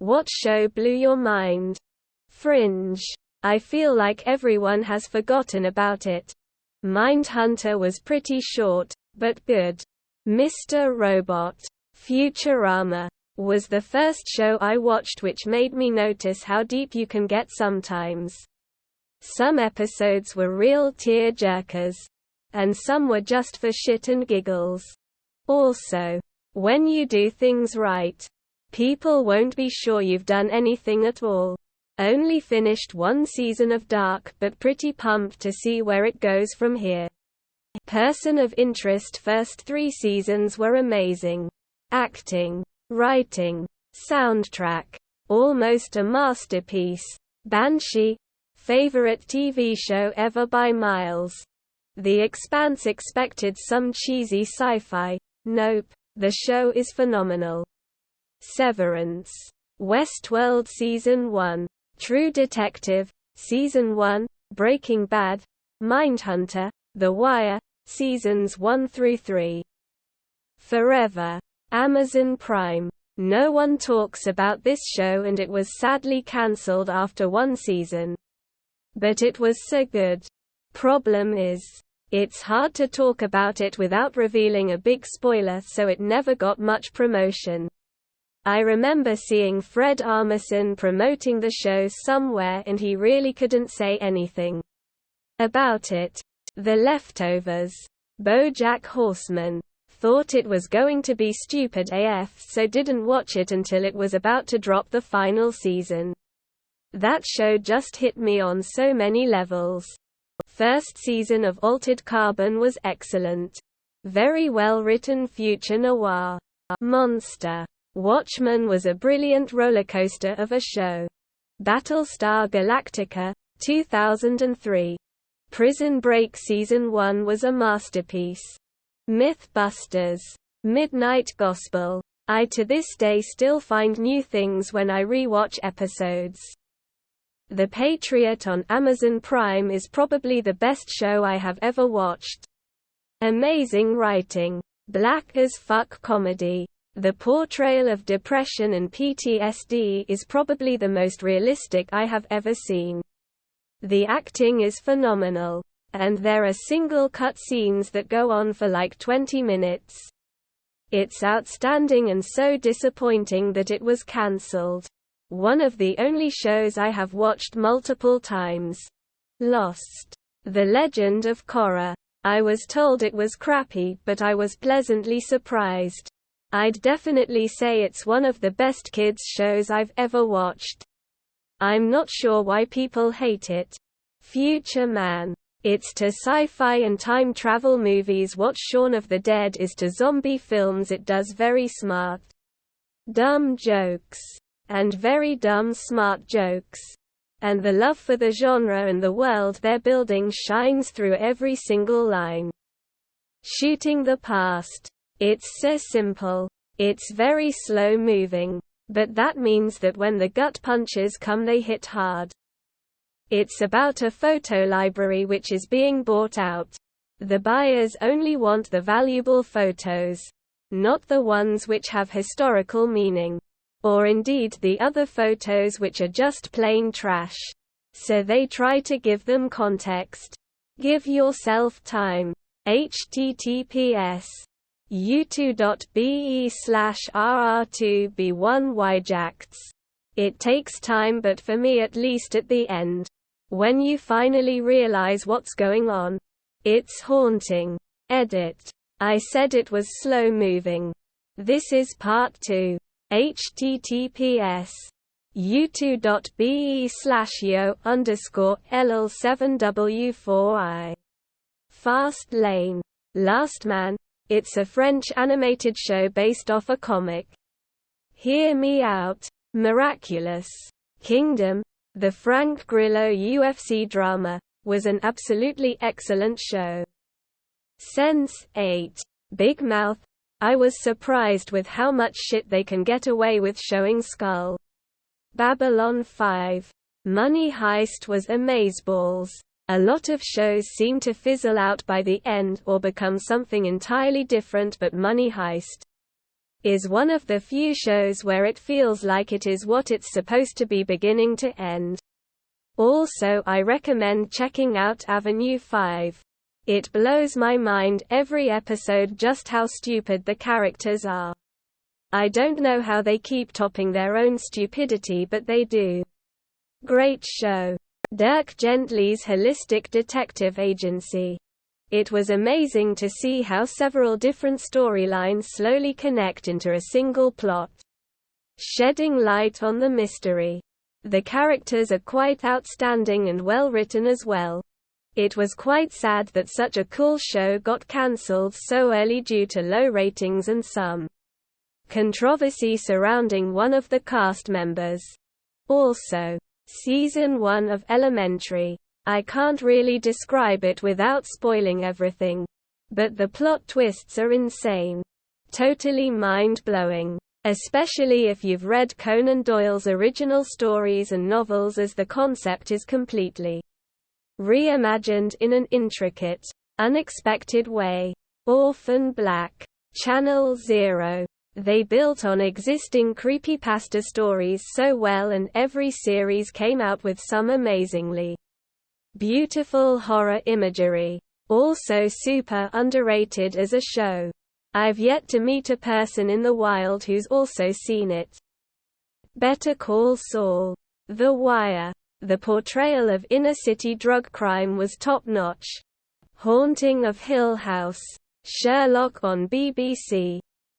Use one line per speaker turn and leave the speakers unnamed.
What show blew your mind? Fringe. I feel like everyone has forgotten about it. Mindhunter was pretty short, but good. Mr. Robot. Futurama was the first show I watched, which made me notice how deep you can get sometimes. Some episodes were real tear-jerkers, and some were just for shit and giggles. Also, when you do things right, people won't be sure you've done anything at all. Only finished one season of Dark, but pretty pumped to see where it goes from here. Person of Interest first 3 seasons were amazing. Acting, writing, soundtrack, almost a masterpiece. Banshee, favorite TV show ever by miles. The Expanse expected some cheesy sci-fi. Nope, the show is phenomenal. Severance, Westworld Season 1, True Detective, Season 1, Breaking Bad, Mindhunter, The Wire, Seasons 1 through 3. Forever, Amazon Prime. No one talks about this show and it was sadly cancelled after 1 season. But it was so good. Problem is, it's hard to talk about it without revealing a big spoiler, so it never got much promotion. I remember seeing Fred Armisen promoting the show somewhere and he really couldn't say anything about it. The Leftovers. BoJack Horseman. Thought it was going to be stupid AF, so didn't watch it until it was about to drop the final season. That show just hit me on so many levels. First season of Altered Carbon was excellent. Very well written future noir. Monster. Watchmen was a brilliant rollercoaster of a show. Battlestar Galactica, 2003. Prison Break Season 1 was a masterpiece. Mythbusters. Midnight Gospel. I to this day still find new things when I rewatch episodes. The Patriot on Amazon Prime is probably the best show I have ever watched. Amazing writing. Black as fuck comedy. The portrayal of depression and PTSD is probably the most realistic I have ever seen. The acting is phenomenal. And there are single cut scenes that go on for like 20 minutes. It's outstanding and so disappointing that it was cancelled. One of the only shows I have watched multiple times. Lost. The Legend of Korra. I was told it was crappy, but I was pleasantly surprised. I'd definitely say it's one of the best kids shows I've ever watched. I'm not sure why people hate it. Future Man. It's to sci-fi and time travel movies what Shaun of the Dead is to zombie films. It does very smart, dumb jokes, and very dumb smart jokes. And the love for the genre and the world they're building shines through every single line. Shooting the past. It's so simple. It's very slow moving. But that means that when the gut punches come they hit hard. It's about a photo library which is being bought out. The buyers only want the valuable photos, not the ones which have historical meaning. Or indeed the other photos which are just plain trash. So they try to give them context. Give yourself time. https u2.be/rr2b1yjacts. It takes time, but for me at least at the end, when you finally realize what's going on, it's haunting. Edit. I said it was slow moving. This is part 2. https u2.be/yo_ll7w4i. Fast Lane. Last Man. It's a French animated show based off a comic. Hear Me Out. Miraculous. Kingdom, the Frank Grillo UFC drama, was an absolutely excellent show. Sense8. Big Mouth. I was surprised with how much shit they can get away with showing Skull. Babylon 5. Money Heist was amazeballs. A lot of shows seem to fizzle out by the end or become something entirely different, but Money Heist is one of the few shows where it feels like it is what it's supposed to be beginning to end. Also, I recommend checking out Avenue 5. It blows my mind every episode just how stupid the characters are. I don't know how they keep topping their own stupidity, but they do. Great show. Dirk Gently's Holistic Detective Agency. It was amazing to see how several different storylines slowly connect into a single plot, shedding light on the mystery. The characters are quite outstanding and well written as well. It was quite sad that such a cool show got cancelled so early due to low ratings and some controversy surrounding one of the cast members. Also, Season 1 of Elementary. I can't really describe it without spoiling everything. But the plot twists are insane. Totally mind-blowing. Especially if you've read Conan Doyle's original stories and novels, as the concept is completely reimagined in an intricate, unexpected way. Orphan Black. Channel Zero. They built on existing creepypasta stories so well, and every series came out with some amazingly beautiful horror imagery. Also super underrated as a show. I've yet to meet a person in the wild who's also seen it. Better Call Saul. The Wire. The portrayal of inner-city drug crime was top-notch. Haunting of Hill House. Sherlock on BBC.